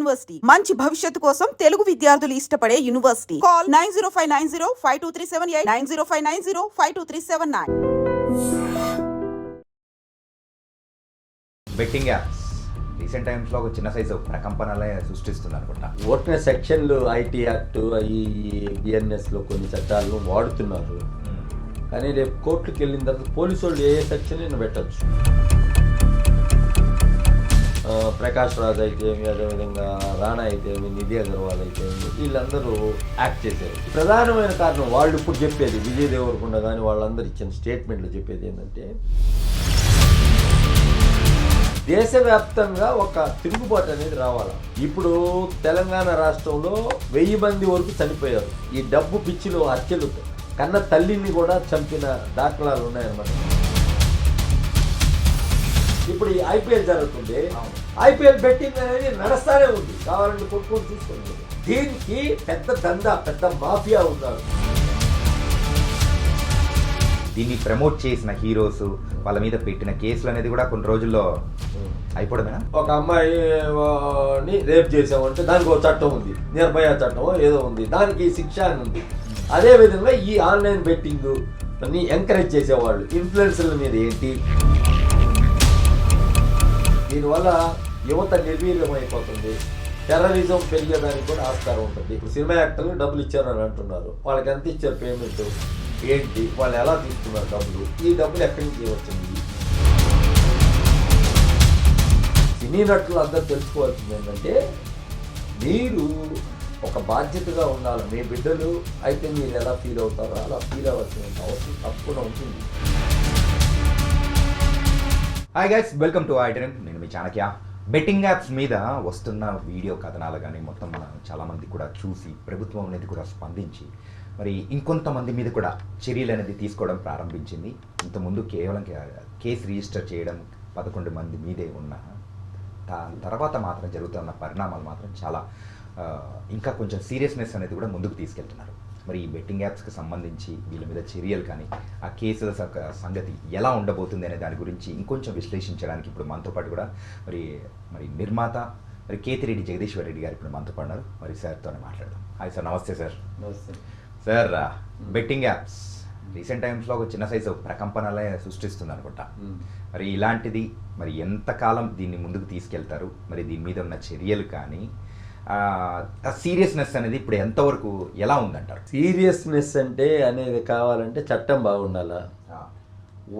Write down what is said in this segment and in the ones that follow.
University మంచి భవిష్యత్తు కోసం తెలుగు విద్యార్థులు ఇష్టపడే university. Call 9059052378 9059052379. Betting apps recent టైమ్స్లో ఒక చిన్న సైజు ప్రకంపనలే సృష్టిస్తుంది అనుకుంటా. ఓట్ల సెక్షన్లు ఐటీ యాక్ట్ ఈ బిఎన్ఎస్లో కొన్ని చట్టాలను వాడుతున్నారు. కానీ రేపు కోర్టుకు వెళ్ళిన తర్వాత పోలీసు వాళ్ళు ఏ సెక్షన్ నేను పెట్టచ్చు. ప్రకాష్ రాజ్ అయితే ఏమి, అదేవిధంగా రాణా అయితే ఏమి, నిధి అగర్వాల్ అయితే ఏమి, వీళ్ళందరూ యాక్ట్ చేశారు. ప్రధానమైన కారణం వాళ్ళు ఇప్పుడు చెప్పేది విజయ్ దేవరకొండ కానీ వాళ్ళందరూ ఇచ్చిన స్టేట్మెంట్లు చెప్పేది ఏంటంటే దేశవ్యాప్తంగా ఒక తిరుగుబాటు అనేది రావాలి. ఇప్పుడు తెలంగాణ రాష్ట్రంలో 1000 మంది వరకు చనిపోయారు. ఈ డబ్బు పిచ్చిలో హత్యలు కన్న తల్లిని కూడా చంపిన దాఖలాలు ఉన్నాయన్నమాట. ఇప్పుడు ఈ ఐపీఎల్ జరుగుతుంది. ఐపీఎల్ బెట్టింగ్ అనేది నడుస్తానే ఉంది. కావాలంటే కొట్టుకొని చూసుకోండి. దీనికి పెద్ద దందా, పెద్ద మాఫియా ఉన్నారు. దీన్ని ప్రమోట్ చేసిన హీరోస్ వాళ్ళ మీద పెట్టిన కేసులు అనేది కూడా కొన్ని రోజుల్లో అయిపోవడమేనా? ఒక అమ్మాయిని రేప్ చేసామంటే దానికి ఒక చట్టం ఉంది, నిర్భయ చట్టం ఏదో ఉంది, దానికి శిక్ష అని ఉంది. అదేవిధంగా ఈ ఆన్లైన్ బెట్టింగ్ ని ఎంకరేజ్ చేసేవాళ్ళు ఇన్ఫ్లుయెన్సర్ల మీద ఏంటి, దీనివల్ల యువత నిర్వీర్యం అయిపోతుంది. టెర్రరిజం పెరిగేదానికి కూడా ఆస్కారం ఉంటుంది. ఇప్పుడు సినిమా యాక్టర్లు డబ్బులు ఇచ్చారని అంటున్నారు. వాళ్ళకి ఎంత ఇచ్చారు పేమెంట్ ఏంటి, వాళ్ళు ఎలా తీసుకున్నారు డబ్బులు, ఈ డబ్బులు ఎక్కడి నుంచి వచ్చింది. సినీ నటులు అందరూ తెలుసుకోవాల్సింది ఏంటంటే మీరు ఒక బాధ్యతగా ఉండాలి. మీ బిడ్డలు అయితే మీరు ఎలా ఫీల్ అవుతారో అలా ఫీల్ అవ్వాల్సిన అవసరం తప్పకుండా ఉంటుంది. హాయ్ గైస్, వెల్కమ్ టు ఐటెన్. నేను మీ చాణక్య. బెట్టింగ్ యాప్స్ మీద వస్తున్న వీడియో కథనాలు కానీ మొత్తం మనం చాలామంది కూడా చూసి ప్రభుత్వం అనేది కూడా స్పందించి మరి ఇంకొంతమంది మీద కూడా చర్యలు అనేది తీసుకోవడం ప్రారంభించింది. ఇంతకుముందు కేవలం కేసు రిజిస్టర్ చేయడం 11 మంది మీదే ఉన్న తర్వాత మాత్రం జరుగుతున్న పరిణామాలు మాత్రం చాలా ఇంకా కొంచెం సీరియస్నెస్ అనేది కూడా ముందుకు తీసుకెళ్తున్నారు. మరి ఈ బెట్టింగ్ యాప్స్కి సంబంధించి వీళ్ళ మీద చర్యలు కానీ ఆ కేసుల సంగతి ఎలా ఉండబోతుంది అనే దాని గురించి ఇంకొంచెం విశ్లేషించడానికి ఇప్పుడు మనతో పాటు కూడా మరి నిర్మాత మరి కేతిరెడ్డి జగదీశ్వర్ రెడ్డి గారు ఇప్పుడు మనతో పడినారు. మరి సార్తోనే మాట్లాడదాం. హాయ్ సార్, నమస్తే సార్. నమస్తే సార్. బెట్టింగ్ యాప్స్ రీసెంట్ టైమ్స్లో ఒక చిన్న సైజు ప్రకంపనలే సృష్టిస్తుంది అనుకుంటా. మరి ఇలాంటిది మరి ఎంతకాలం దీన్ని ముందుకు తీసుకెళ్తారు, మరి దీని మీద ఉన్న చర్యలు కానీ సీరియస్నెస్ అనేది ఇప్పుడు ఎంతవరకు ఎలా ఉందంటారు? సీరియస్నెస్ అంటే అనేది కావాలంటే చట్టం బాగుండాలా.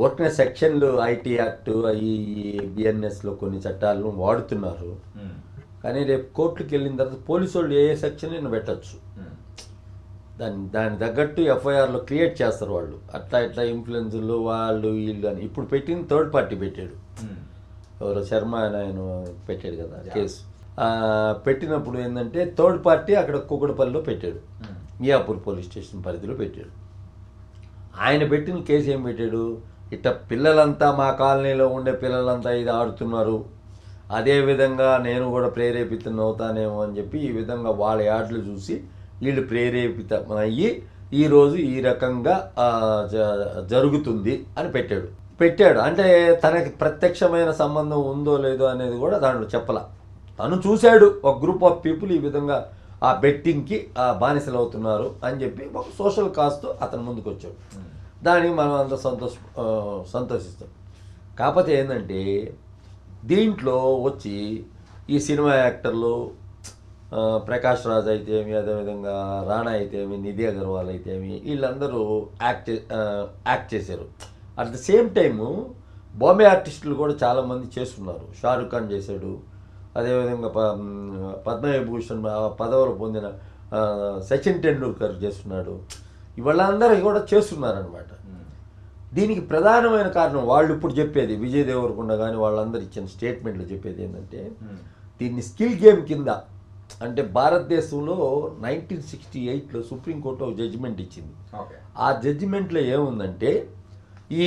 ఓట్ల సెక్షన్లు ఐటీ యాక్ట్ ఈ బిఎన్ఎస్లో కొన్ని చట్టాలను వాడుతున్నారు. కానీ రేపు కోర్టుకు వెళ్ళిన తర్వాత పోలీసు వాళ్ళు ఏ సెక్షన్ నేను పెట్టచ్చు. దాని తగ్గట్టు ఎఫ్ఐఆర్లో క్రియేట్ చేస్తారు వాళ్ళు. అట్లా ఇట్లా ఇన్ఫ్లుయెన్సర్లు వాళ్ళు వీళ్ళు అని. ఇప్పుడు పెట్టిన థర్డ్ పార్టీ పెట్టాడు, ఎవరో శర్మ అని ఆయన పెట్టాడు కదా కేసు. పెట్టినప్పుడు ఏంటంటే థర్డ్ పార్టీ అక్కడ కుక్కడపల్లిలో పెట్టాడు, మియాపూర్ పోలీస్ స్టేషన్ పరిధిలో పెట్టాడు. ఆయన పెట్టిన కేసు ఏం పెట్టాడు, ఇట్లా పిల్లలంతా మా కాలనీలో ఉండే పిల్లలంతా ఇది ఆడుతున్నారు, అదేవిధంగా నేను కూడా ప్రేరేపితం అవుతానేమో అని చెప్పి ఈ విధంగా వాళ్ళ యాడ్లు చూసి వీళ్ళు ప్రేరేపితమయ్యి ఈరోజు ఈ రకంగా జరుగుతుంది అని పెట్టాడు. అంటే తనకి ప్రత్యక్షమైన సంబంధం ఉందో లేదో అనేది కూడా దాంట్లో చెప్పలా. తను చూశాడు ఒక గ్రూప్ ఆఫ్ పీపుల్ ఈ విధంగా ఆ బెట్టింగ్కి బానిసలు అవుతున్నారు అని చెప్పి ఒక సోషల్ కాజ్తో అతను ముందుకు వచ్చాడు. దానికి మనం అంత సంతోషిస్తాం. కాకపోతే ఏంటంటే దీంట్లో వచ్చి ఈ సినిమా యాక్టర్లు ప్రకాష్ రాజ్ అయితే ఏమి, అదేవిధంగా రాణా అయితే ఏమి, నిధి అగర్వాల్ అయితే ఏమి, వీళ్ళందరూ యాక్ట్ చేశారు. At the same time Bombay ఆర్టిస్టులు కూడా చాలామంది చేస్తున్నారు. షారుఖ్ ఖాన్ చేశాడు, అదేవిధంగా పద్మవిభూషణ్ పదవులు పొందిన సచిన్ టెండూల్కర్ చేస్తున్నాడు. వాళ్ళందరూ కూడా చేస్తున్నారనమాట. దీనికి ప్రధానమైన కారణం వాళ్ళు ఇప్పుడు చెప్పేది విజయ్ దేవరకొండ కానీ వాళ్ళందరూ ఇచ్చిన స్టేట్మెంట్లు చెప్పేది ఏంటంటే దీన్ని స్కిల్ గేమ్ కింద, అంటే భారతదేశంలో 1968లో సుప్రీంకోర్టు ఒక జడ్జిమెంట్ ఇచ్చింది. ఆ జడ్జిమెంట్లో ఏముందంటే ఈ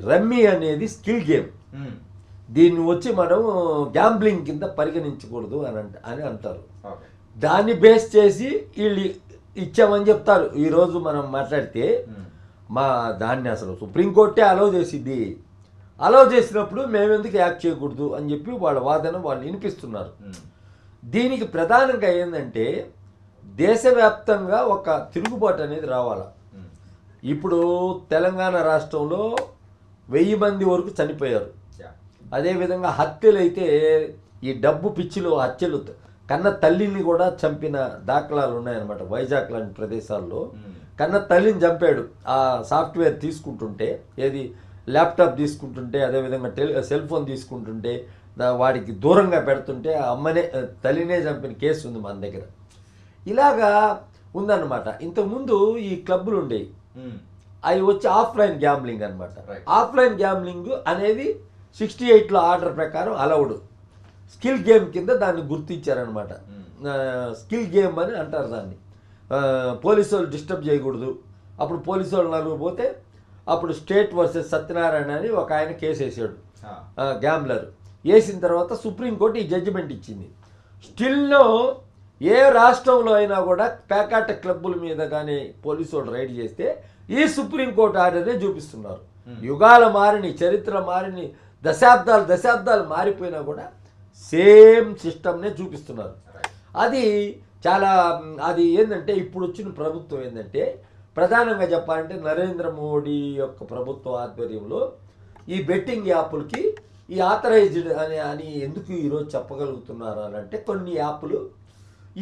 రమ్మీ అనేది స్కిల్ గేమ్, దీన్ని వచ్చి మనం గ్యాంబ్లింగ్ కింద పరిగణించకూడదు అని అంటారు. దాన్ని బేస్ చేసి వీళ్ళు ఇచ్చామని చెప్తారు. ఈరోజు మనం మాట్లాడితే దాన్ని అసలు సుప్రీంకోర్టే అలౌ చేసిద్ది. అలౌ చేసినప్పుడు మేమెందుకు యాక్ట్ చేయకూడదు అని చెప్పి వాళ్ళ వాదన వాళ్ళు వినిపిస్తున్నారు. దీనికి ప్రధానంగా ఏంటంటే దేశవ్యాప్తంగా ఒక తిరుగుబాటు అనేది రావాలి. ఇప్పుడు తెలంగాణ రాష్ట్రంలో 1000 మంది వరకు చనిపోయారు. అదేవిధంగా హత్యలు అయితే ఈ డబ్బు పిచ్చిలో హత్యలు కన్న తల్లిని కూడా చంపిన దాఖలాలు ఉన్నాయన్నమాట. వైజాగ్ లాంటి ప్రదేశాల్లో కన్న తల్లిని చంపాడు. ఆ సాఫ్ట్వేర్ తీసుకుంటుంటే, ఏది ల్యాప్టాప్ తీసుకుంటుంటే, అదేవిధంగా సెల్ ఫోన్ తీసుకుంటుంటే వాడికి దూరంగా పెడుతుంటే అమ్మనే తల్లినే చంపిన కేసు ఉంది మన దగ్గర. ఇలాగా ఉందన్నమాట. ఇంతకుముందు ఈ క్లబ్బులు ఉండేవి, అవి వచ్చి ఆఫ్లైన్ గ్యాంబ్లింగ్ అనమాట. ఆఫ్లైన్ గ్యాంబ్లింగ్ అనేది 68లో ఆర్డర్ ప్రకారం అలౌడ్. స్కిల్ గేమ్ కింద దాన్ని గుర్తించారనమాట. స్కిల్ గేమ్ అని అంటారు దాన్ని. పోలీసు వాళ్ళు డిస్టర్బ్ చేయకూడదు. అప్పుడు పోలీసు వాళ్ళు నలుగురు పోతే అప్పుడు స్టేట్ వర్సెస్ సత్యనారాయణ అని ఒక ఆయన కేసు వేసాడు, గ్యాంబ్లర్. వేసిన తర్వాత సుప్రీంకోర్టు ఈ జడ్జిమెంట్ ఇచ్చింది. స్టిల్లో ఏ రాష్ట్రంలో అయినా కూడా పేకాట క్లబ్బుల మీద కానీ పోలీసు వాళ్ళు రైడ్ చేస్తే ఈ సుప్రీంకోర్టు ఆర్డర్నే చూపిస్తున్నారు. యుగాల మారిని, చరిత్ర మారిని, దశాబ్దాలు మారిపోయినా కూడా సేమ్ సిస్టమ్నే చూపిస్తున్నారు. అది చాలా అది ఏంటంటే ఇప్పుడు వచ్చిన ప్రభుత్వం ఏంటంటే ప్రధానంగా చెప్పాలంటే నరేంద్ర మోడీ యొక్క ప్రభుత్వ ఆధ్వర్యంలో ఈ బెట్టింగ్ యాప్లకి ఈ ఆథరైజ్డ్ అని ఎందుకు ఈరోజు చెప్పగలుగుతున్నారు అని అంటే కొన్ని యాప్లు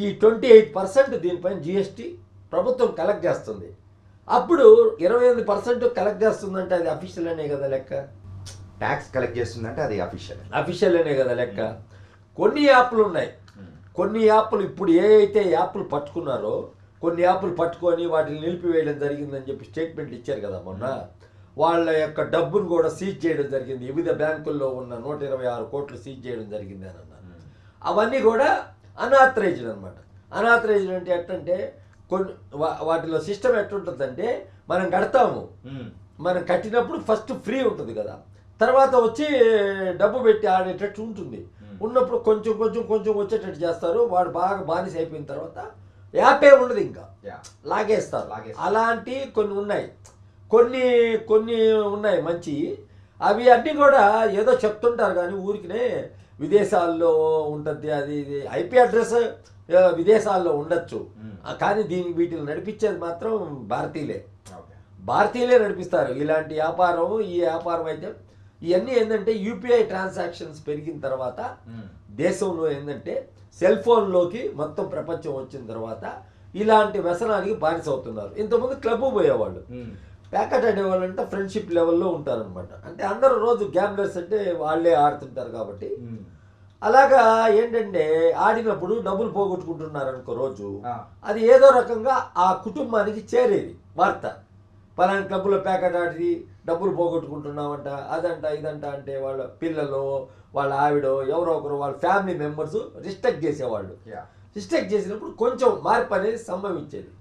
ఈ 28% దీనిపైన జిఎస్టీ ప్రభుత్వం కలెక్ట్ చేస్తుంది. అప్పుడు 28% కలెక్ట్ చేస్తుందంటే అది అఫీషియల్ అనే కదా లెక్క. ట్యాక్స్ కలెక్ట్ చేస్తుందంటే అది అఫీషియల్ అనే కదా లెక్క. కొన్ని యాప్లు ఉన్నాయి, కొన్ని యాప్లు ఇప్పుడు ఏ అయితే యాప్లు పట్టుకున్నారో కొన్ని యాప్లు పట్టుకొని వాటిని నిలిపివేయడం జరిగిందని చెప్పి స్టేట్మెంట్ ఇచ్చారు కదా మొన్న. వాళ్ళ యొక్క డబ్బును కూడా సీజ్ చేయడం జరిగింది. వివిధ బ్యాంకుల్లో ఉన్న 126 కోట్లు సీజ్ చేయడం జరిగింది అని అన్నారు. అవన్నీ కూడా అన్ఆథరైజ్డ్ అనమాట. అన్ఆథరైజ్డ్ అంటే ఎట్టంటే కొన్ని వాటిలో సిస్టమ్ ఎట్టుంటుందంటే మనం కడతాము, మనం కట్టినప్పుడు ఫస్ట్ ఫ్రీ ఉంటుంది కదా, తర్వాత వచ్చి డబ్బు పెట్టి ఆడేటట్టు ఉంటుంది. ఉన్నప్పుడు కొంచెం కొంచెం కొంచెం వచ్చేటట్టు చేస్తారు. వాడు బాగా బానిస అయిపోయిన తర్వాత యాపే ఉండదు, ఇంకా లాగేస్తారు. అలాంటి కొన్ని ఉన్నాయి, కొన్ని కొన్ని ఉన్నాయి మంచి. అవి అన్నీ కూడా ఏదో చెప్తుంటారు కానీ ఊరికినే విదేశాల్లో ఉంటుంది. అది ఇది ఐపీ అడ్రస్ విదేశాల్లో ఉండొచ్చు, కానీ వీటిని నడిపించేది మాత్రం భారతీయులే నడిపిస్తారు ఇలాంటి వ్యాపారం. ఈ వ్యాపారం అయితే ఇవన్నీ ఏంటంటే యూపీఐ ట్రాన్సాక్షన్స్ పెరిగిన తర్వాత దేశంలో ఏంటంటే సెల్ ఫోన్లోకి మొత్తం ప్రపంచం వచ్చిన తర్వాత ఇలాంటి వ్యసనానికి బానిస అవుతున్నారు. ఇంతకుముందు క్లబ్ పోయేవాళ్ళు, ప్యాకెట్ ఆడేవాళ్ళు అంటే ఫ్రెండ్షిప్ లెవెల్లో ఉంటారనమాట. అంటే అందరూ రోజు గ్యాంబ్లర్స్ అంటే వాళ్ళే ఆడుతుంటారు కాబట్టి అలాగా ఏంటంటే ఆడినప్పుడు డబ్బులు పోగొట్టుకుంటున్నారు అనుకో రోజు, అది ఏదో రకంగా ఆ కుటుంబానికి చేరేది వార్త. పలానా క్లబ్లో ప్యాకెట్ ఆడి డబ్బులు పోగొట్టుకుంటున్నామంట, అదంట ఇదంట అంటే వాళ్ళ పిల్లలు, వాళ్ళ ఆవిడో ఎవరో ఒకరు వాళ్ళ ఫ్యామిలీ మెంబర్స్ రిస్ట్రిక్ట్ చేసేవాళ్ళు. రిస్ట్రిక్ట్ చేసినప్పుడు కొంచెం మార్పు అనేది సంభవించేది.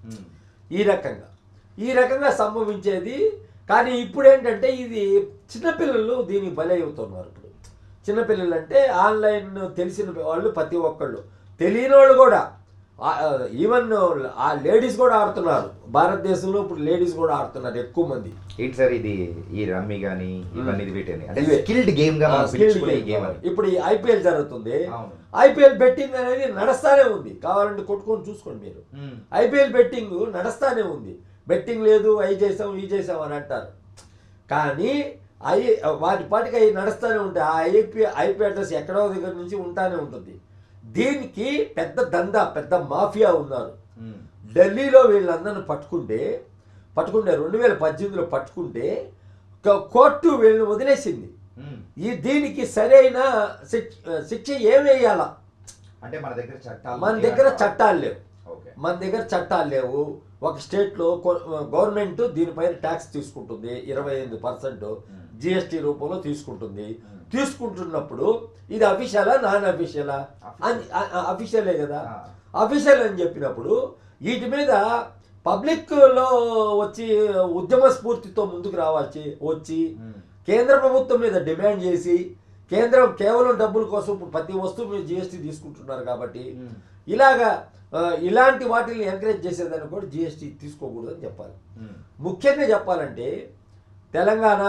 ఈ రకంగా సంభవించేది. కానీ ఇప్పుడు ఏంటంటే ఇది చిన్నపిల్లలు దీనికి బలి అవుతున్నారు. ఇప్పుడు చిన్నపిల్లలు అంటే ఆన్లైన్ తెలిసిన వాళ్ళు ప్రతి ఒక్కళ్ళు, తెలియని వాళ్ళు కూడా, ఈవెన్ ఆ లేడీస్ కూడా ఆడుతున్నారు. భారతదేశంలో ఇప్పుడు లేడీస్ కూడా ఆడుతున్నారు ఎక్కువ మంది. ఏంటి సార్ ఇది ఈ రమ్మీ కానీ ఇవన్నీ స్కిల్డ్ గేమ్ గా ఇప్పుడు ఈ ఐపీఎల్ జరుగుతుంది. ఐపీఎల్ బెట్టింగ్ అనేది నడుస్తానే ఉంది, కావాలంటే కొట్టుకొని చూసుకోండి మీరు. ఐపీఎల్ బెట్టింగ్ నడుస్తానే ఉంది. బెట్టింగ్ లేదు, అవి చేసాం ఈ చేసాం అని అంటారు, కానీ వాటి పాటికి అవి నడుస్తూనే ఉంటాయి. ఆ ఐపీ అడ్రస్ ఎక్కడో దగ్గర నుంచి ఉంటానే ఉంటుంది. దీనికి పెద్ద దందా, పెద్ద మాఫియా ఉన్నారు. ఢిల్లీలో వీళ్ళందరిని పట్టుకుంటే 2018లో పట్టుకుంటే కోర్టు వీళ్ళని వదిలేసింది. దీనికి సరైన శిక్ష ఏం వేయాలా అంటే మన దగ్గర చట్టాలు లేవు. ఒక స్టేట్లో గవర్నమెంట్ దీనిపైన ట్యాక్స్ తీసుకుంటుంది, 28% జిఎస్టీ రూపంలో తీసుకుంటున్నప్పుడు ఇది అఫీషియలా నాన్ అఫీషియలా? అఫీషియలే కదా. అఫీషియల్ అని చెప్పినప్పుడు వీటి మీద పబ్లిక్లో వచ్చి ఉద్యమ స్ఫూర్తితో ముందుకు వచ్చి కేంద్ర ప్రభుత్వం మీద డిమాండ్ చేసి, కేంద్రం కేవలం డబ్బుల కోసం ఇప్పుడు ప్రతి వస్తువు మీద జిఎస్టీ తీసుకుంటున్నారు కాబట్టి ఇలాంటి వాటిని ఎంకరేజ్ చేసేదాన్ని కూడా జిఎస్టీ తీసుకోకూడదని చెప్పాలి. ముఖ్యంగా చెప్పాలంటే తెలంగాణ,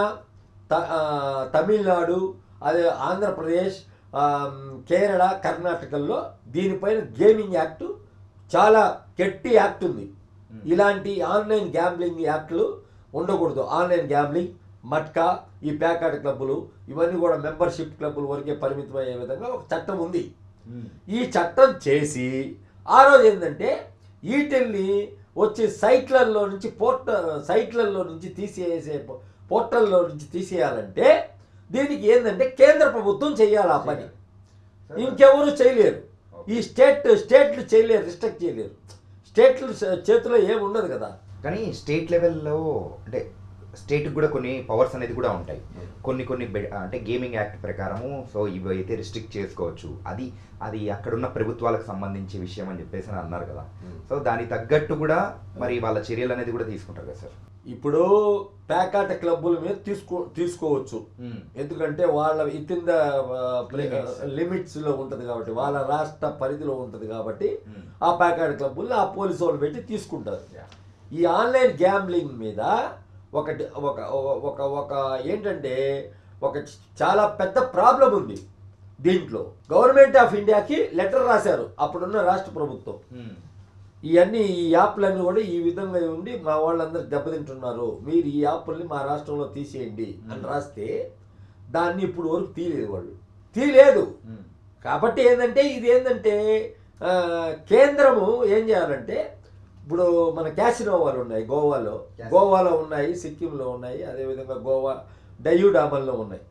తమిళనాడు, అదే ఆంధ్రప్రదేశ్, కేరళ, కర్ణాటకల్లో దీనిపైన గేమింగ్ యాక్ట్ చాలా గట్టి యాక్ట్ ఉంది. ఇలాంటి ఆన్లైన్ గ్యాంబ్లింగ్ యాక్ట్లు ఉండకూడదు. ఆన్లైన్ గ్యాంబ్లింగ్, మట్కా, ఈ ప్యాకాట్ క్లబ్బులు ఇవన్నీ కూడా మెంబర్షిప్ క్లబ్బుల వరకే పరిమితం అయ్యే విధంగా ఒక చట్టం ఉంది. ఈ చట్టం చేసి ఆ రోజు ఏంటంటే వీటిల్ని వచ్చి సైట్లలో నుంచి పోర్టల్లో నుంచి తీసేయాలంటే దీనికి ఏంటంటే కేంద్ర ప్రభుత్వం చేయాలి ఆ పని, ఇంకెవరు చేయలేరు. ఈ స్టేట్లు చేయలేరు, రిస్ట్రిక్ట్ చేయలేరు. స్టేట్లు చేతిలో ఏమి ఉండదు కదా. కానీ స్టేట్ లెవెల్లో అంటే స్టేట్కి కూడా కొన్ని పవర్స్ అనేది కూడా ఉంటాయి. కొన్ని అంటే గేమింగ్ యాక్ట్ ప్రకారము సో ఇవి అయితే రిస్ట్రిక్ట్ చేసుకోవచ్చు, అది అక్కడున్న ప్రభుత్వాలకు సంబంధించి విషయం అని చెప్పేసి అన్నారు కదా. సో దానికి తగ్గట్టు కూడా మరి వాళ్ళ చర్యలు అనేది కూడా తీసుకుంటారు కదా సార్. ఇప్పుడు ప్యాకాట క్లబ్బుల మీద తీసుకోవచ్చు, ఎందుకంటే వాళ్ళ ఇన్ ద లిమిట్స్ లో ఉంటది కాబట్టి, వాళ్ళ రాష్ట్ర పరిధిలో ఉంటది కాబట్టి ఆ ప్యాకాట క్లబ్బుల్ని ఆ పోలీసు వాళ్ళు పెట్టి తీసుకుంటారు. ఈ ఆన్లైన్ గ్యాంబ్లింగ్ మీద ఒకటి ఒక ఏంటంటే ఒక చాలా పెద్ద ప్రాబ్లం ఉంది. దీంట్లో గవర్నమెంట్ ఆఫ్ ఇండియాకి లెటర్ రాశారు అప్పుడున్న రాష్ట్ర ప్రభుత్వం. ఈ యాప్లన్నీ కూడా ఈ విధంగా ఉండి మా వాళ్ళందరూ దెబ్బతింటున్నారు, మీరు ఈ యాప్ని మా రాష్ట్రంలో తీసేయండి అని రాస్తే దాన్ని ఇప్పుడు వరకు తీయలేదు. కాబట్టి ఏంటంటే కేంద్రము ఏం చేయాలంటే, ఇప్పుడు మన క్యాసినోవాలు ఉన్నాయి, గోవాలో ఉన్నాయి, సిక్కింలో ఉన్నాయి, అదేవిధంగా డయ్యూడామన్లో ఉన్నాయి.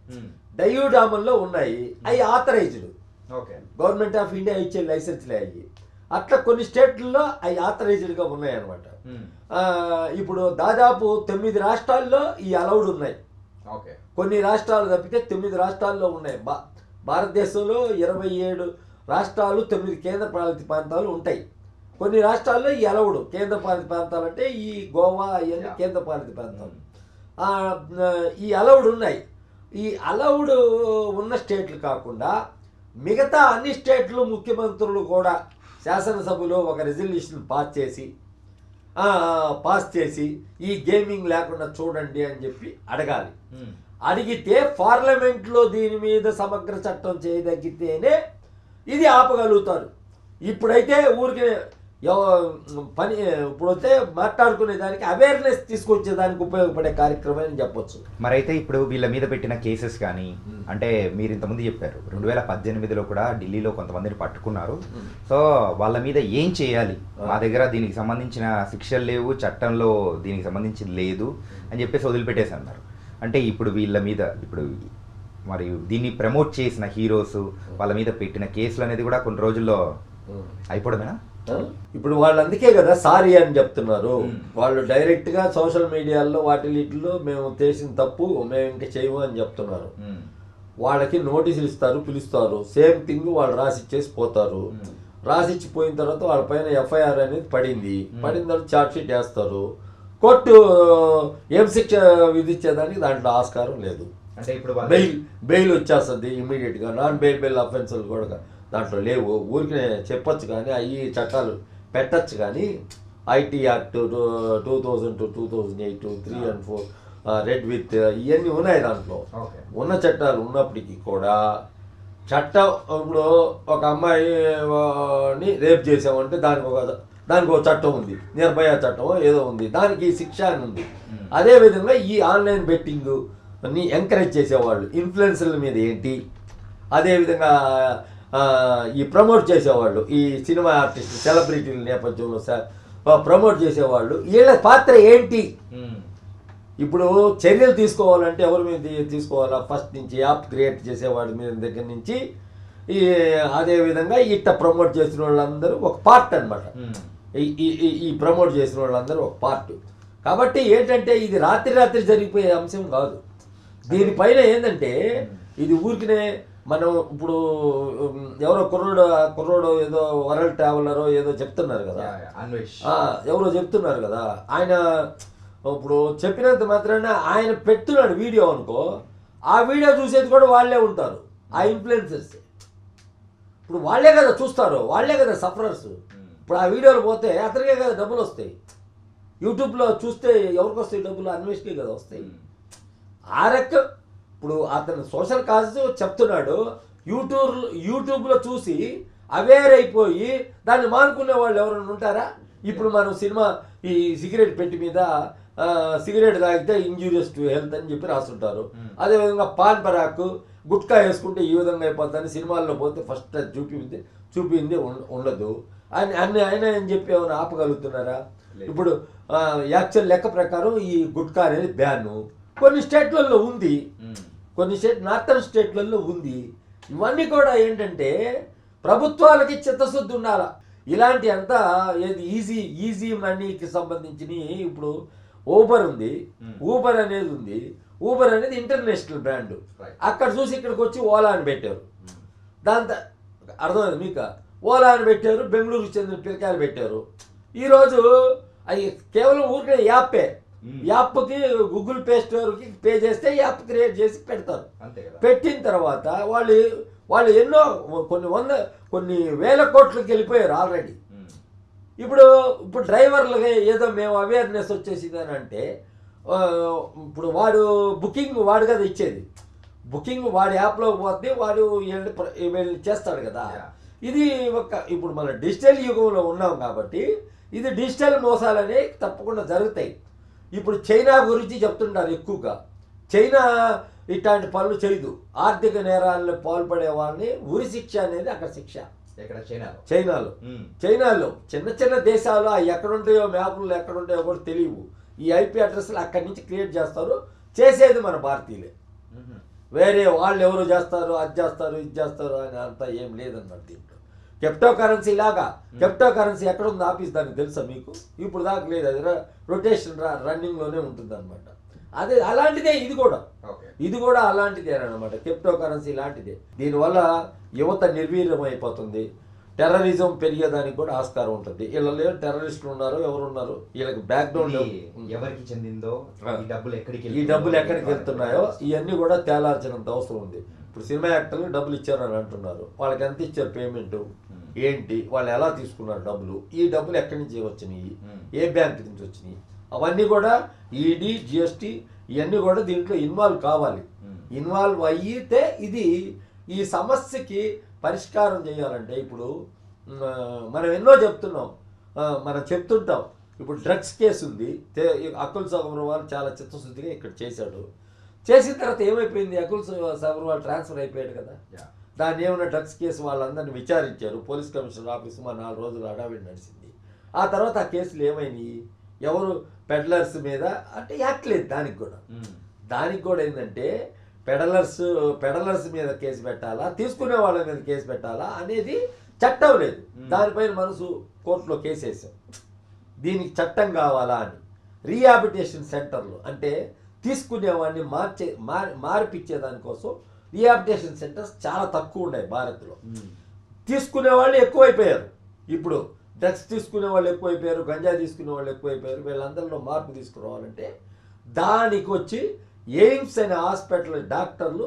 డయ్యూడామన్లో ఉన్నాయి, అవి ఆథరైజ్డ్, గవర్నమెంట్ ఆఫ్ ఇండియా ఇచ్చే లైసెన్స్లే అయ్యి. అట్లా కొన్ని స్టేట్లలో అవి ఆథరైజ్డ్గా ఉన్నాయన్నమాట. ఇప్పుడు దాదాపు 9 రాష్ట్రాల్లో ఈ అలౌడ్ ఉన్నాయి. కొన్ని రాష్ట్రాలు తప్పితే 9 రాష్ట్రాల్లో ఉన్నాయి. భారతదేశంలో 27 రాష్ట్రాలు, 9 కేంద్ర పాలిత ప్రాంతాలు ఉంటాయి. కొన్ని రాష్ట్రాల్లో ఈ అలౌడ్, కేంద్ర పాలిత ప్రాంతాలు అంటే ఈ గోవా అవన్నీ కేంద్ర పాలిత ప్రాంతాలు. ఈ అలౌడ్ ఉన్నాయి. ఈ అలౌడ్ ఉన్న స్టేట్లు కాకుండా మిగతా అన్ని స్టేట్లు ముఖ్యమంత్రులు కూడా శాసనసభలో ఒక రెజల్యూషన్ పాస్ చేసి ఈ గేమింగ్ లేకుండా చూడండి అని చెప్పి అడగాలి. అడిగితే పార్లమెంట్లో దీని మీద సమగ్ర చట్టం చేయదగితేనే ఇది ఆపగలుగుతారు. ఇప్పుడైతే ఊరికి ఇప్పుడైతే మాట్లాడుకునే దానికి అవేర్నెస్ తీసుకొచ్చేదానికి ఉపయోగపడే కార్యక్రమం అని చెప్పొచ్చు. మరైతే ఇప్పుడు వీళ్ళ మీద పెట్టిన కేసెస్ కానీ, అంటే మీరు ఇంతకుముందు చెప్పారు 2018లో కూడా ఢిల్లీలో కొంతమందిని పట్టుకున్నారు. సో వాళ్ళ మీద ఏం చేయాలి, మా దగ్గర దీనికి సంబంధించిన శిక్షలు లేవు, చట్టంలో దీనికి సంబంధించి లేదు అని చెప్పేసి వదిలిపెట్టేసి అన్నారు. అంటే ఇప్పుడు వీళ్ళ మీద మరి దీన్ని ప్రమోట్ చేసిన హీరోస్ వాళ్ళ మీద పెట్టిన కేసులు అనేది కూడా కొన్ని రోజుల్లో అయిపోవడమేనా? ఇప్పుడు వాళ్ళు అందుకే కదా సారీ అని చెప్తున్నారు. వాళ్ళు డైరెక్ట్గా సోషల్ మీడియాలో వాటిలో మేము చేసిన తప్పు మేము ఇంకా చేయము అని చెప్తున్నారు. వాళ్ళకి నోటీసులు ఇస్తారు, పిలుస్తారు, సేమ్ థింగ్ వాళ్ళు రాసిచ్చేసి పోతారు. రాసిచ్చిపోయిన తర్వాత వాళ్ళ పైన ఎఫ్ఐఆర్ అనేది పడిన తర్వాత ఛార్జ్ షీట్ వేస్తారు. కోర్టు ఏం శిక్ష విధించేదానికి దాంట్లో ఆస్కారం లేదు. అంటే ఇప్పుడు బెయిల్ వచ్చేస్తుంది ఇమీడియట్గా. నాన్ బెయిల్ అఫెన్సులు కూడా దాంట్లో లేవు. ఊరికి చెప్పచ్చు కానీ అవి చట్టాలు పెట్టచ్చు కానీ IT act 2000 to 2008, 3 and 4 red with ఇవన్నీ ఉన్నాయి. దాంట్లో ఉన్న చట్టాలు ఉన్నప్పటికీ కూడా చట్టం ఇప్పుడు ఒక అమ్మాయిని రేప్ చేసామంటే దానికి ఒక చట్టం ఉంది, నిర్భయ చట్టం ఏదో ఉంది, దానికి శిక్ష అని ఉంది. అదేవిధంగా ఈ ఆన్లైన్ బెట్టింగ్ ని ఎంకరేజ్ చేసేవాళ్ళు ఇన్ఫ్లుయెన్సర్ల మీద ఏంటి, అదేవిధంగా ఈ ప్రమోట్ చేసేవాళ్ళు ఈ సినిమా ఆర్టిస్ట్ సెలబ్రిటీల నేపథ్యంలో ప్రమోట్ చేసేవాళ్ళు వీళ్ళ పాత్ర ఏంటి? ఇప్పుడు చర్యలు తీసుకోవాలంటే ఎవరి మీద తీసుకోవాలా? ఫస్ట్ నుంచి యాప్ క్రియేట్ చేసేవాడి మీద దగ్గర నుంచి అదేవిధంగా ఇట్ట ప్రమోట్ చేసిన వాళ్ళందరూ ఒక పార్ట్ అనమాట. ఈ ప్రమోట్ చేసిన వాళ్ళందరూ ఒక పార్ట్. కాబట్టి ఏంటంటే ఇది రాత్రి జరిగిపోయే అంశం కాదు. దీనిపైన ఏంటంటే ఇది ఊరికినే మనం ఇప్పుడు ఎవరో కుర్రోడు ఏదో వరల్డ్ ట్రావెలరో ఏదో చెప్తున్నారు కదా, ఎవరో చెప్తున్నారు కదా, ఆయన ఇప్పుడు చెప్పినంత మాత్రాన ఆయన పెడుతున్నాడు వీడియో అనుకో, ఆ వీడియో చూసేది కూడా వాళ్ళే ఉంటారు, ఆ ఇన్ఫ్లుయెన్సర్స్. ఇప్పుడు వాళ్ళే కదా చూస్తారు, వాళ్ళే కదా సఫరర్స్. ఇప్పుడు ఆ వీడియోలు పోతే అతనికే కదా డబ్బులు వస్తాయి. యూట్యూబ్లో చూస్తే ఎవరికి వస్తాయి డబ్బులు? అన్వేషణకే కదా వస్తాయి. ఆ రకం ఇప్పుడు అతను సోషల్ కాజ్ చెప్తున్నాడు, యూట్యూబ్లో చూసి అవేర్ అయిపోయి దాన్ని మానుకునే వాళ్ళు ఎవరైనా ఉంటారా? ఇప్పుడు మనం సినిమా ఈ సిగరెట్ పెట్టి మీద సిగరెట్ తాగితే ఇంజూరియస్ టు హెల్త్ అని చెప్పి రాస్తుంటారు. అదేవిధంగా పాన్ పరాకు గుట్కా వేసుకుంటే ఈ విధంగా అయిపోతుందని సినిమాల్లో పోతే ఫస్ట్ చూపింది ఉండదు అని ఆయన అని చెప్పి ఏమైనా ఆపగలుగుతున్నారా? ఇప్పుడు యాక్చువల్ లెక్క ప్రకారం ఈ గుట్కా అనేది బ్యాన్ కొన్ని స్టేట్లలో ఉంది, కొన్ని నార్థన్ స్టేట్లలో ఉంది. ఇవన్నీ కూడా ఏంటంటే ప్రభుత్వాలకి చిత్తశుద్ధి ఉండాల. ఇలాంటి అంతా ఏది ఈజీ మనీకి సంబంధించి ఇప్పుడు ఊబర్ ఉంది, ఊబర్ అనేది ఉంది. ఊబర్ అనేది ఇంటర్నేషనల్ బ్రాండ్. అక్కడ చూసి ఇక్కడికి వచ్చి ఓలా అని పెట్టారు. దాంతో అర్థమైంది మీకు? ఓలా అని పెట్టారు, బెంగళూరుకు చెందిన పిల్లకాయలు పెట్టారు. ఈరోజు అది కేవలం ఊరికే యాప్కి గూగుల్ ప్లే స్టోర్కి పే చేస్తే యాప్ క్రియేట్ చేసి పెడతారు. పెట్టిన తర్వాత వాళ్ళు ఎన్నో కొన్ని వేల కోట్లకి వెళ్ళిపోయారు ఆల్రెడీ. ఇప్పుడు డ్రైవర్లకి ఏదో మేము అవేర్నెస్ వచ్చేసింది అని అంటే ఇప్పుడు వాడు బుకింగ్ వాడు కదా ఇచ్చేది, బుకింగ్ వాడి యాప్లో పోతే వాడు వెళ్ళి చేస్తాడు కదా. ఇది ఇప్పుడు మన డిజిటల్ యుగంలో ఉన్నాం కాబట్టి ఇది డిజిటల్ మోసాలనే తప్పకుండా జరుగుతాయి. ఇప్పుడు చైనా గురించి చెప్తుంటారు ఎక్కువగా. చైనా ఇట్లాంటి పనులు చేయదు. ఆర్థిక నేరాలను పాల్పడే వాళ్ళని ఉరి శిక్ష అనేది అక్కడ శిక్ష. చైనాలో చిన్న దేశాలు ఎక్కడుంటాయో మ్యాపులు ఎక్కడుంటాయో కూడా తెలియవు. ఈ ఐపీ అడ్రస్లు అక్కడి నుంచి క్రియేట్ చేస్తారు. చేసేది మన భారతీయులే. వేరే వాళ్ళు ఎవరు చేస్తారు, అది చేస్తారు, ఇది చేస్తారు అని అంతా ఏం లేదన్నమాట. దీంట్లో క్రిప్టో కరెన్సీ లాగా, క్రిప్టో కరెన్సీ ఎక్కడ ఉంది ఆఫీస్ దానికి తెలుసా మీకు? ఇప్పుడు దాకా లేదు, అది రొటేషన్ రన్నింగ్లోనే ఉంటుంది అనమాట. అదే అలాంటిదే ఇది కూడా అలాంటిదే అనమాట. క్రిప్టో కరెన్సీ లాంటిదే. దీనివల్ల యువత నిర్వీర్యం అయిపోతుంది. టెర్రరిజం పెరిగేదానికి కూడా ఆస్కారం ఉంటుంది. వీళ్ళలో టెర్రరిస్టులు ఉన్నారు, ఎవరు ఉన్నారు, వీళ్ళకి బ్యాక్గ్రౌండ్ ఎవరికి చెందిందో, ఈ డబ్బులు ఎక్కడికి వెళ్తున్నాయో ఇవన్నీ కూడా తేలాల్సినంత అవసరం ఉంది. ఇప్పుడు సినిమా యాక్టర్లు డబ్బులు ఇచ్చారని అంటున్నారు. వాళ్ళకి ఎంత ఇచ్చారు పేమెంట్ ఏంటి, వాళ్ళు ఎలా తీసుకున్నారు డబ్బులు, ఈ డబ్బులు ఎక్కడి నుంచి వచ్చినాయి, ఏ బ్యాంక్ నుంచి వచ్చినాయి, అవన్నీ కూడా ఈడీ జిఎస్టీ ఇవన్నీ కూడా దీంట్లో ఇన్వాల్వ్ కావాలి. ఇన్వాల్వ్ అయితే ఈ సమస్యకి పరిష్కారం చేయాలంటే ఇప్పుడు మనం ఎన్నో చెప్తుంటాం. ఇప్పుడు డ్రగ్స్ కేసు ఉంది. అకుల్ సబర్వాల్ చాలా చిత్తశుద్ధిగా ఇక్కడ చేశాడు. చేసిన తర్వాత ఏమైపోయింది? అకుల్ సబర్వాల్ ట్రాన్స్ఫర్ అయిపోయాడు కదా. దాన్ని ఏమైనా డ్రగ్స్ కేసు వాళ్ళందరినీ విచారించారు. పోలీస్ కమిషనర్ ఆఫీసు మా 4 రోజులు హడావిడి నడిచింది. ఆ తర్వాత ఆ కేసులు ఏమైనాయి? ఎవరు పెడ్లర్స్ మీద అంటే యాక్ట్ లేదు. దానికి కూడా ఏంటంటే పెడలర్స్ మీద కేసు పెట్టాలా, తీసుకునే వాళ్ళ మీద కేసు పెట్టాలా అనేది చట్టం లేదు. దానిపైన మనసు కోర్టులో కేసు వేసాం. దీనికి చట్టం కావాలా అని. రీహాబిలిటేషన్ సెంటర్లు అంటే తీసుకునేవాడిని మార్పిచ్చే దానికోసం రీహాబిలిటేషన్ సెంటర్స్ చాలా తక్కువ ఉన్నాయి భారత్లో. తీసుకునే వాళ్ళు ఎక్కువైపోయారు. ఇప్పుడు డ్రగ్స్ తీసుకునే వాళ్ళు ఎక్కువైపోయారు, గంజా తీసుకునే వాళ్ళు ఎక్కువైపోయారు. వీళ్ళందరిలో మార్పు తీసుకురావాలంటే దానికి వచ్చి ఎయిమ్స్ అనే హాస్పిటల్ డాక్టర్లు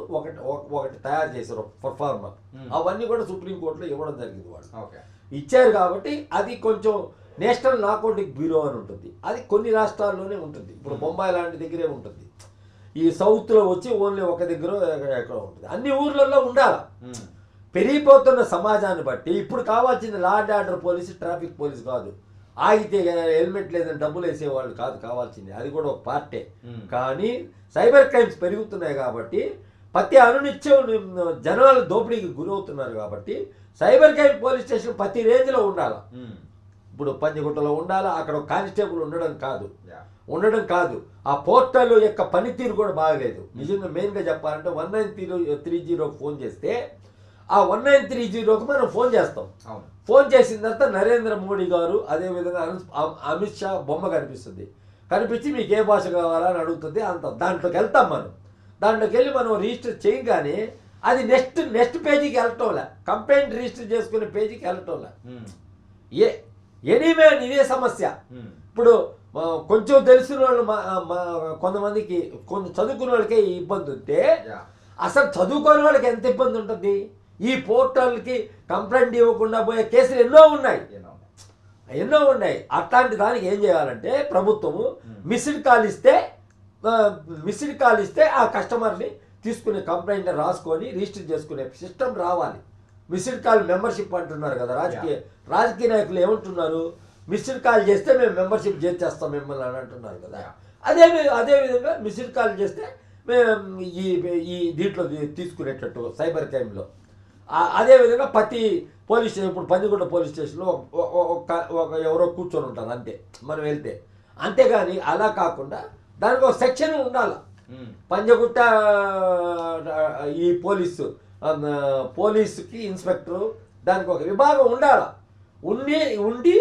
ఒకటి తయారు చేశారు పర్ఫార్మర్. అవన్నీ కూడా సుప్రీంకోర్టులో ఇవ్వడం జరిగింది. వాళ్ళు ఇచ్చారు కాబట్టి అది కొంచెం నేషనల్ నార్కోటిక్ బ్యూరో అని ఉంటుంది. అది కొన్ని రాష్ట్రాల్లోనే ఉంటుంది. ఇప్పుడు బొంబాయి లాంటి దగ్గరే ఉంటుంది. ఈ సౌత్లో వచ్చి ఓన్లీ ఒక దగ్గర ఎక్కడ ఉంటుంది. అన్ని ఊర్లలో ఉండాలి. పెరిగిపోతున్న సమాజాన్ని బట్టి ఇప్పుడు కావాల్సింది law and order police, traffic police కాదు. ఆగితే హెల్మెట్ లేదని డబ్బులు వేసేవాళ్ళు కాదు కావాల్సింది. అది కూడా ఒక పార్టే. కానీ సైబర్ క్రైమ్స్ పెరుగుతున్నాయి కాబట్టి ప్రతి అనునిత్యం జనాలు దోపిడీకి గురవుతున్నారు కాబట్టి సైబర్ క్రైమ్ పోలీస్ స్టేషన్ ప్రతి రేంజ్లో ఉండాలి. ఇప్పుడు పంజగుట్టలో ఉండాలా, అక్కడ కానిస్టేబుల్ ఉండడం కాదు. ఆ పోర్టల్ యొక్క పనితీరు కూడా బాగలేదు. నిజంగా మెయిన్గా చెప్పాలంటే 1930 ఫోన్ చేస్తే ఆ 1930కి మనం ఫోన్ చేస్తాం. ఫోన్ చేసిన తర్వాత నరేంద్ర మోడీ గారు అదేవిధంగా అమిత్ షా బొమ్మ కనిపించి మీకు ఏ భాష కావాలా అని అడుగుతుంది. దాంట్లోకి వెళ్తాం. దాంట్లోకి వెళ్ళి మనం రిజిస్టర్ చేయగానే అది నెక్స్ట్ పేజీకి వెళ్ళటంలే, కంప్లైంట్ రిజిస్టర్ చేసుకునే పేజీకి వెళ్ళటంలే. ఎనీవే ఇదే సమస్య. ఇప్పుడు కొంచెం తెలిసిన వాళ్ళు కొంతమందికి కొంచెం చదువుకున్న వాళ్ళకే ఈ ఇబ్బంది ఉంటే అసలు చదువుకోని వాళ్ళకి ఎంత ఇబ్బంది ఉంటుంది? ఈ పోర్టల్కి కంప్లైంట్ ఇవ్వకుండా పోయే కేసులు ఎన్నో ఉన్నాయి. అట్లాంటి దానికి ఏం చేయాలంటే ప్రభుత్వము మిస్డ్ కాల్ ఇస్తే ఆ కస్టమర్ని తీసుకునే కంప్లైంట్ రాసుకొని రిజిస్టర్ చేసుకునే సిస్టమ్ రావాలి. మిస్డ్ కాల్ మెంబర్షిప్ అంటున్నారు కదా రాజకీయ నాయకులు ఏమంటున్నారు, మిస్డ్ కాల్ చేస్తే మేము మెంబర్షిప్ చేసేస్తాం మిమ్మల్ని అని అంటున్నారు కదా. అదే విధంగా మిస్డ్ కాల్ చేస్తే మేము ఈ దీంట్లో తీసుకునేటట్టు సైబర్ క్రైమ్లో. అదేవిధంగా ప్రతి పోలీస్ స్టేషన్, ఇప్పుడు పందిగుట్ట పోలీస్ స్టేషన్లో ఒక ఎవరో కూర్చొని ఉంటారు అంతే మనం వెళ్తే. అంతేగాని అలా కాకుండా దానికి ఒక సెక్షన్ ఉండాలి. పంజగుట్ట ఈ పోలీసుకి ఇన్స్పెక్టరు దానికి ఒక విభాగం ఉండాలి. ఉండి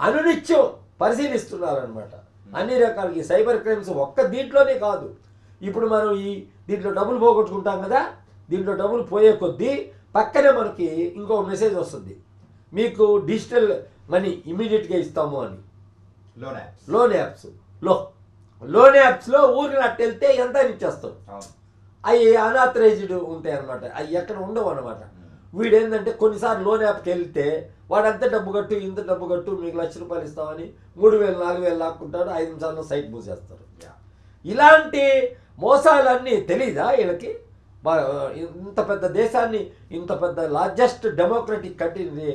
అనునిత్యం పరిశీలిస్తున్నారనమాట అన్ని రకాల ఈ సైబర్ క్రైమ్స్. ఒక్క దీంట్లోనే కాదు, ఇప్పుడు మనం దీంట్లో డబ్బులు పోగొట్టుకుంటాం కదా, దీంట్లో డబ్బులు పోయే కొద్దీ పక్కనే మనకి ఇంకో మెసేజ్ వస్తుంది, మీకు డిజిటల్ మనీ ఇమీడియట్గా ఇస్తాము అని. లోన్ యాప్స్లో ఊరికి అట్టు వెళ్తే ఎంత అని ఇచ్చేస్తాం. అవి అన్ఆథరైజ్డ్ ఉంటాయి అనమాట, అవి ఎక్కడ ఉండవు అనమాట. వీడేంటంటే కొన్నిసార్లు లోన్ యాప్కి వెళ్తే వాడంతా డబ్బు కట్టు ఇంత డబ్బు కట్టు మీకు ₹1,00,000 ఇస్తామని 3,000 4,000 లాక్కుంటాడు, 5 నిమిషాల్లో సైట్ మూసేస్తారు. ఇలాంటి మోసాలన్నీ తెలీదా వీళ్ళకి? ఇంత పెద్ద దేశాన్ని, ఇంత పెద్ద లార్జెస్ట్ డెమోక్రటిక్ కంట్రీని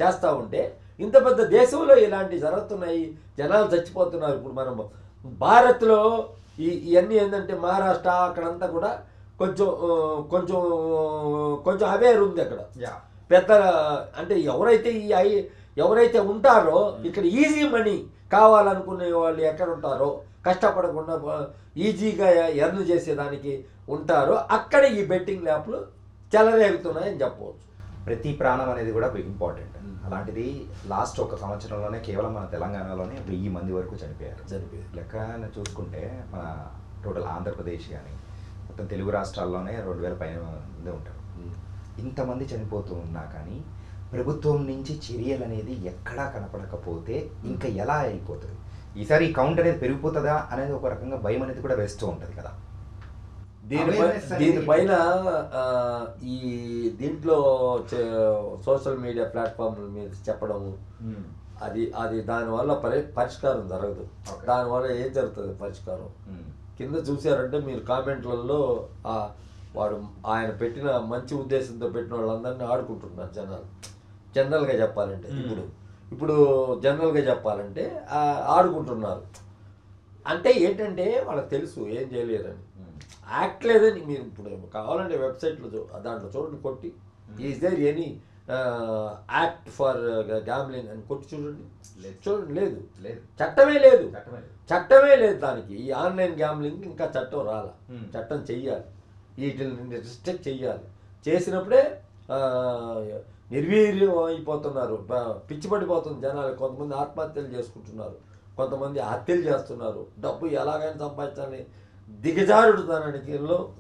చేస్తూ ఉంటే ఇంత పెద్ద దేశంలో ఇలాంటివి జరుగుతున్నాయి, జనాలు చచ్చిపోతున్నారు. ఇప్పుడు మనం భారత్లో ఇవన్నీ ఏంటంటే మహారాష్ట్ర అక్కడంతా కూడా కొంచెం అవేర్ ఉంది అక్కడ. పెద్ద అంటే ఎవరైతే ఉంటారో ఇక్కడ ఈజీ మనీ కావాలనుకునే వాళ్ళు ఎక్కడ ఉంటారో, కష్టపడకుండా ఈజీగా ఎర్న్ చేసేదానికి ఉంటారో అక్కడ ఈ బెట్టింగ్ యాప్లు చెలరేగుతున్నాయని చెప్పవచ్చు. ప్రతి ప్రాణం అనేది కూడా ఇంపార్టెంట్. అలాంటిది లాస్ట్ ఒక సంవత్సరంలోనే కేవలం మన తెలంగాణలోనే 1000 మంది వరకు చనిపోయారు. లెక్కన చూసుకుంటే మన టోటల్ ఆంధ్రప్రదేశ్ కానీ మొత్తం తెలుగు రాష్ట్రాల్లోనే 2000 పైన మంది ఉంటారు. ఇంతమంది చనిపోతూ ఉన్నా కానీ ప్రభుత్వం నుంచి చర్యలు అనేది ఎక్కడా కనపడకపోతే ఇంకా ఎలా అయిపోతుంది? ఈసారి ఈ కౌంట్ అనేది పెరిగిపోతుందా అనేది ఒక రకంగా భయం అనేది కూడా వేస్తూ ఉంటుంది కదా. దీనిపైన దీంట్లో సోషల్ మీడియా ప్లాట్ఫామ్ల మీద చెప్పడము అది దానివల్ల పరిష్కారం జరగదు. దానివల్ల ఏం జరుగుతుంది పరిష్కారం? కింద చూసారంటే మీరు కామెంట్లలో ఆయన పెట్టిన మంచి ఉద్దేశంతో పెట్టిన వాళ్ళందరినీ ఆడుకుంటున్నారు జనాలు. జనరల్గా చెప్పాలంటే ఇప్పుడు జనరల్గా చెప్పాలంటే ఆడుకుంటున్నారు. అంటే ఏంటంటే వాళ్ళకి తెలుసు ఏం చేయలేరని, యాక్ట్ లేదని. మీరు ఇప్పుడు కావాలంటే వెబ్సైట్లో దాంట్లో చూడండి, కొట్టి is there any act for gambling అని కొట్టి చూడండి. లేదు, చట్టమే లేదు దానికి. ఈ ఆన్లైన్ గ్యాంబ్లింగ్ ఇంకా చట్టం రాలా. చట్టం చెయ్యాలి, వీటిని రిస్ట్రిక్ట్ చెయ్యాలి. చేసినప్పుడే నిర్వీర్యం అయిపోతున్నారు, పిచ్చి పడిపోతుంది జనాలు. కొంతమంది ఆత్మహత్యలు చేసుకుంటున్నారు, కొంతమంది హత్యలు చేస్తున్నారు. డబ్బు ఎలాగైనా సంపాదించాలని దిగజారుడుతనానికి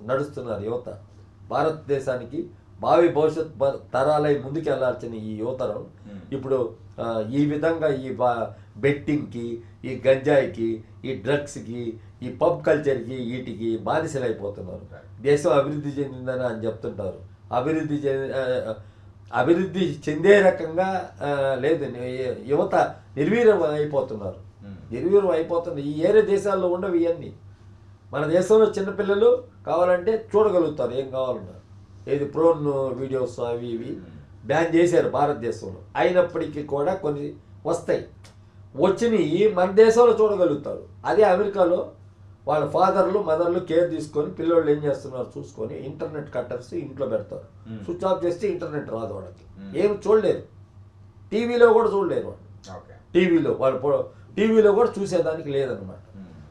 నడుస్తున్నారు యువత. భారతదేశానికి భావి భవిష్యత్ తరాలై ముందుకెళ్లాల్సిన ఈ యువతరం ఇప్పుడు ఈ విధంగా ఈ బెట్టింగ్కి, ఈ గంజాయికి, ఈ డ్రగ్స్కి, ఈ పబ్ కల్చర్కి, వీటికి బానిసలైపోతున్నారు. దేశం అభివృద్ధి చెందిందని అని చెప్తుంటారు. అభివృద్ధి చెందే రకంగా లేదు. యువత నిర్వీర్యం అయిపోతున్నారు. ఈ ఏరే దేశాల్లో ఉండవు ఇవన్నీ. మన దేశంలో చిన్నపిల్లలు కావాలంటే చూడగలుగుతారు ఏం కావాలన్నా. ఏది ప్రోన్ వీడియోస్ అవి ఇవి బ్యాన్ చేశారు భారతదేశంలో. అయినప్పటికీ కూడా కొన్ని వస్తాయి. వచ్చినవి మన దేశంలో చూడగలుగుతారు. అదే అమెరికాలో వాళ్ళ ఫాదర్లు మదర్లు కేర్ తీసుకొని పిల్లోళ్ళు ఏం చేస్తున్నారు చూసుకొని ఇంటర్నెట్ కట్టర్స్ ఇంట్లో పెడతారు. స్విచ్ ఆఫ్ చేస్తే ఇంటర్నెట్ రాదు వాళ్ళకి, ఏమి చూడలేరు. టీవీలో కూడా చూడలేరు వాళ్ళు. టీవీలో కూడా చూసేదానికి లేదనమాట.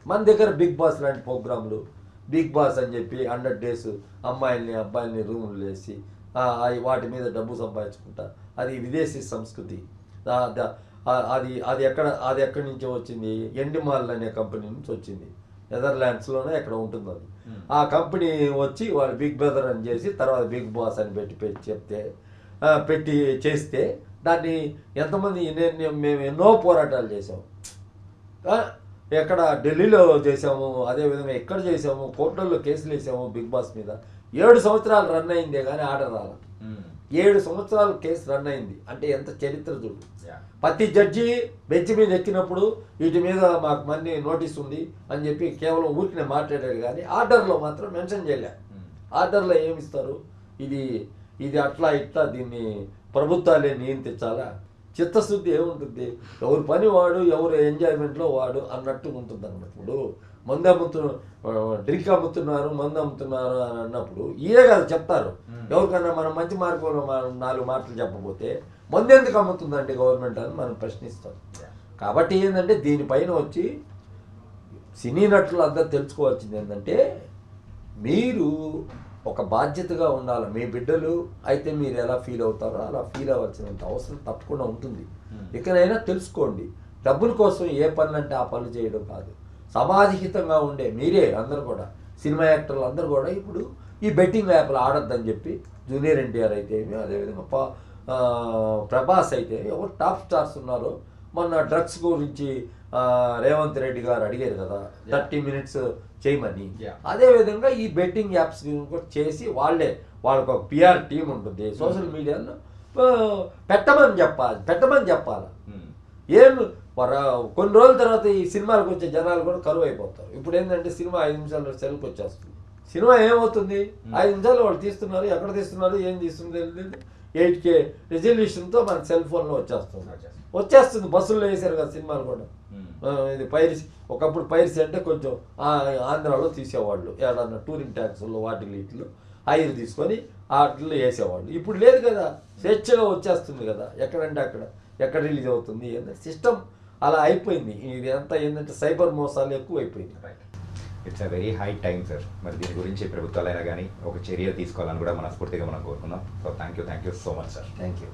మన దగ్గర బిగ్ బాస్ లాంటి ప్రోగ్రాంలు, బిగ్ బాస్ అని చెప్పి 100 days అబ్బాయిల్ని రూములు వేసి వాటి మీద డబ్బు సంపాదించుకుంటా. అది విదేశీ సంస్కృతి. అది ఎక్కడి నుంచి వచ్చింది? ఎండిమాల్ అనే కంపెనీ నుంచి వచ్చింది. నెదర్లాండ్స్లోనే ఎక్కడ ఉంటుంది అది. ఆ కంపెనీ వచ్చి వాళ్ళు బిగ్ బ్రదర్ అని చేసి తర్వాత బిగ్ బాస్ అని పెట్టి చేస్తే దాన్ని ఎంతమంది మేము ఎన్నో పోరాటాలు చేసాము. ఎక్కడ ఢిల్లీలో చేసాము, అదేవిధంగా ఎక్కడ చేసాము, కోర్టుల్లో కేసులు వేసాము బిగ్ బాస్ మీద. 7 సంవత్సరాలు రన్ అయిందే కానీ ఆర్డర్ రాల. 7 సంవత్సరాలు కేసు రన్ అయింది అంటే ఎంత చరిత్ర చూడు. ప్రతి జడ్జి బెంచ్ మీద ఎక్కినప్పుడు వీటి మీద మాకు మళ్ళీ నోటీస్ ఉంది అని చెప్పి కేవలం ఊరికినే మాట్లాడాడు కానీ ఆర్డర్లో మాత్రం మెన్షన్ చేయలే. ఆర్డర్లో ఏమిస్తారు, ఇది అట్లా ఇట్లా దీన్ని ప్రభుత్వాలే నియంత్రించాలా? చిత్తశుద్ధి ఏముంటుంది? ఎవరు పని వాడు, ఎవరు ఎంజాయ్మెంట్లో వాడు అన్నట్టు ఉంటుంది అన్నమాట. ఇప్పుడు మందు డ్రింక్ అమ్ముతున్నారు, మందు అమ్ముతున్నారు అని అన్నప్పుడు ఇదే కదా చెప్తారు. ఎవరికైనా మనం మంచి మార్గంలో మనం 4 మాటలు చెప్పబోతే మందు ఎందుకు అమ్ముతుందంటే గవర్నమెంట్ అని మనం ప్రశ్నిస్తాం. కాబట్టి ఏంటంటే దీనిపైన వచ్చి సినీ నటులు అందరూ తెలుసుకోవాల్సింది ఏంటంటే మీరు ఒక బాధ్యతగా ఉండాలి. మీ బిడ్డలు అయితే మీరు ఎలా ఫీల్ అవుతారో అలా ఫీల్ అవ్వాల్సినంత అవసరం తప్పకుండా ఉంటుంది. ఇకనైనా తెలుసుకోండి, డబ్బుల కోసం ఏ పనులు అంటే ఆ పనులు చేయడం కాదు. సమాజహితంగా ఉండే మీరే అందరూ కూడా సినిమా యాక్టర్లు అందరూ కూడా ఇప్పుడు ఈ బెట్టింగ్ యాప్లు ఆడొద్దని చెప్పి జూనియర్ ఎన్టీఆర్ అయితే అదేవిధంగా ప్రభాస్ అయితే ఎవరు టాప్ స్టార్స్ ఉన్నారో మొన్న డ్రగ్స్ గురించి రేవంత్ రెడ్డి గారు అడిగారు కదా 30 minutes చేయమని. అదేవిధంగా ఈ బెట్టింగ్ యాప్స్ కూడా చేసి వాళ్ళకు ఒక పిఆర్ టీం ఉంటుంది, సోషల్ మీడియాలో పెట్టమని చెప్పాలి. ఏం కొన్ని రోజుల తర్వాత ఈ సినిమాలకు వచ్చే జనాలు కూడా కరువు అయిపోతారు. ఇప్పుడు ఏంటంటే సినిమా 5 నిమిషాల్లో సెల్కి వచ్చేస్తుంది. సినిమా ఏమవుతుంది, 5 నిమిషాలు వాళ్ళు తీస్తున్నారు, ఎక్కడ తీస్తున్నారు, ఏం తీస్తుంది 8K రిజల్యూషన్తో మన సెల్ ఫోన్లో వచ్చేస్తుంది. బస్సుల్లో వేసారు కదా సినిమాలు కూడా. ఇది పైరసీ, ఒకప్పుడు పైరసీ అంటే కొంచెం ఆంధ్రాలో తీసేవాళ్ళు, ఏడన్నా టూరింగ్ ట్యాక్స్లో వీటిలో 5 తీసుకొని వాటిల్లో వేసేవాళ్ళు. ఇప్పుడు లేదు కదా, స్వేచ్ఛగా వచ్చేస్తుంది కదా, ఎక్కడంటే ఎక్కడ రిలీజ్ అవుతుంది. సిస్టమ్ అలా అయిపోయింది. ఇది అంతా ఏంటంటే సైబర్ మోసాలు ఎక్కువ అయిపోయింది. It's a very high time sir. మరి దీని గురించి ప్రభుత్వాలైనా కానీ ఒక చర్య తీసుకోవాలని కూడా మనస్ఫూర్తిగా మనం కోరుకుందాం. So thank you so much sir. Thank you.